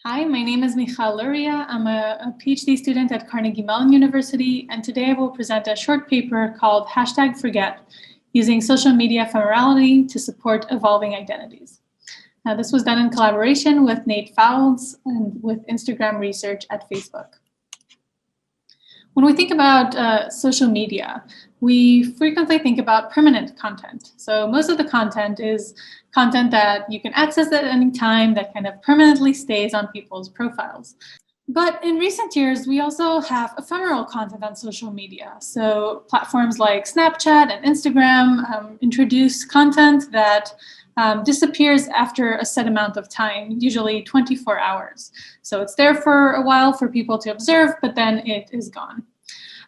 Hi, my name is Michal Luria. I'm a PhD student at Carnegie Mellon University, and today I will present a short paper called #Forget, using social media ephemerality to support evolving identities. This was done in collaboration with Nate Foulds and with Instagram research at Facebook. When we think about social media, we frequently think about permanent content. So most of the content is content that you can access at any time that kind of permanently stays on people's profiles. But in recent years, we also have ephemeral content on social media. So platforms like Snapchat and Instagram introduce content that disappears after a set amount of time, usually 24 hours. So it's there for a while for people to observe, but then it is gone.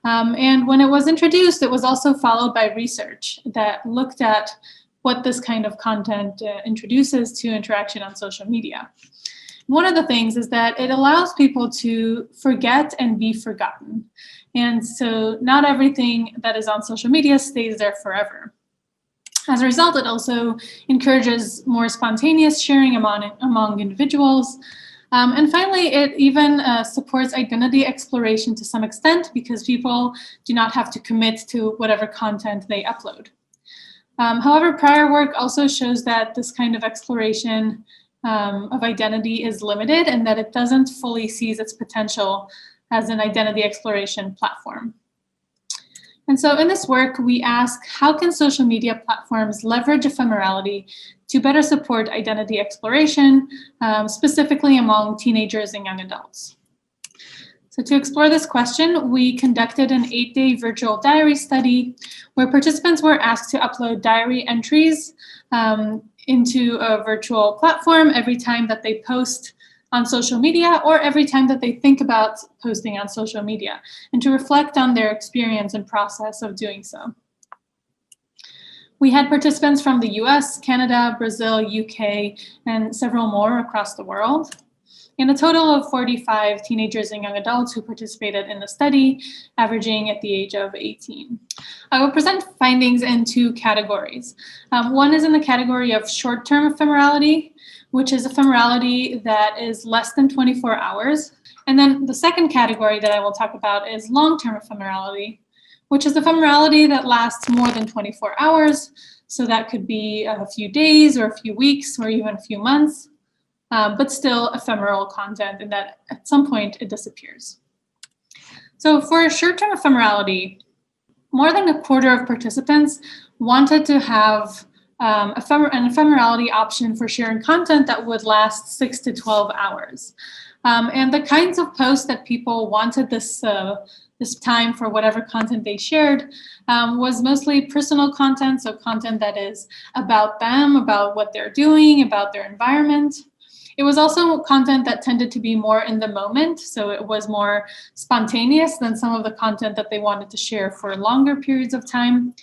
And when it was introduced, it was also followed by research that looked at what this kind of content introduces to interaction on social media. One of the things is that it allows people to forget and be forgotten. And so not everything that is on social media stays there forever. As a result, it also encourages more spontaneous sharing among individuals. And finally, it even supports identity exploration to some extent because people do not have to commit to whatever content they upload. However, prior work also shows that this kind of exploration of identity is limited and that it doesn't fully seize its potential as an identity exploration platform. And so in this work, we ask, how can social media platforms leverage ephemerality to better support identity exploration, specifically among teenagers and young adults? So to explore this question, we conducted an 8-day virtual diary study where participants were asked to upload diary entries into a virtual platform every time that they post on social media or every time that they think about posting on social media, and to reflect on their experience and process of doing so. We had participants from the US, Canada, Brazil, UK, and several more across the world. And a total of 45 teenagers and young adults who participated in the study, averaging at the age of 18. I will present findings in two categories. One is in the category of short-term ephemerality, which is ephemerality that is less than 24 hours. And then the second category that I will talk about is long-term ephemerality, which is ephemerality that lasts more than 24 hours. So that could be a few days or a few weeks or even a few months. But still ephemeral content, and that at some point it disappears. So for short-term ephemerality, more than a quarter of participants wanted to have an ephemerality option for sharing content that would last 6 to 12 hours. And the kinds of posts that people wanted this time for whatever content they shared was mostly personal content, so content that is about them, about what they're doing, about their environment. It was also content that tended to be more in the moment, so it was more spontaneous than some of the content that they wanted to share for longer periods of time.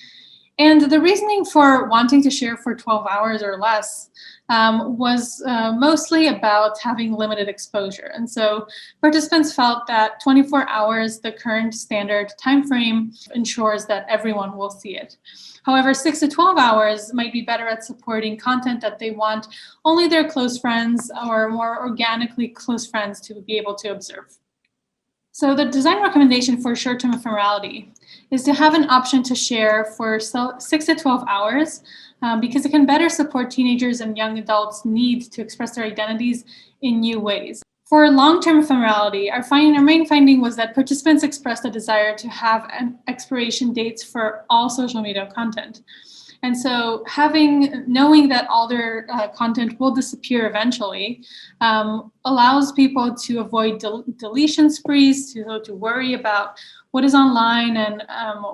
And the reasoning for wanting to share for 12 hours or less was mostly about having limited exposure. And so participants felt that 24 hours, the current standard time frame, ensures that everyone will see it. However, 6 to 12 hours might be better at supporting content that they want only their close friends or more organically close friends to be able to observe. So the design recommendation for short-term ephemerality is to have an option to share for 6 to 12 hours because it can better support teenagers and young adults' need to express their identities in new ways. For long-term ephemerality, our main finding was that participants expressed a desire to have an expiration dates for all social media content. And so knowing that all their content will disappear eventually allows people to avoid deletion sprees, to worry about what is online and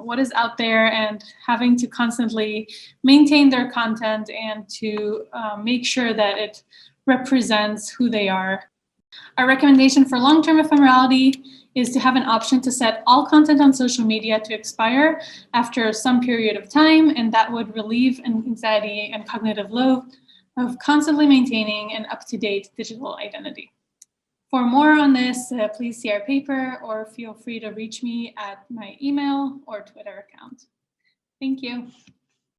what is out there, and having to constantly maintain their content and to make sure that it represents who they are. Our recommendation for long-term ephemerality is to have an option to set all content on social media to expire after some period of time, and that would relieve anxiety and cognitive load of constantly maintaining an up-to-date digital identity. For more on this, please see our paper or feel free to reach me at my email or Twitter account. Thank you.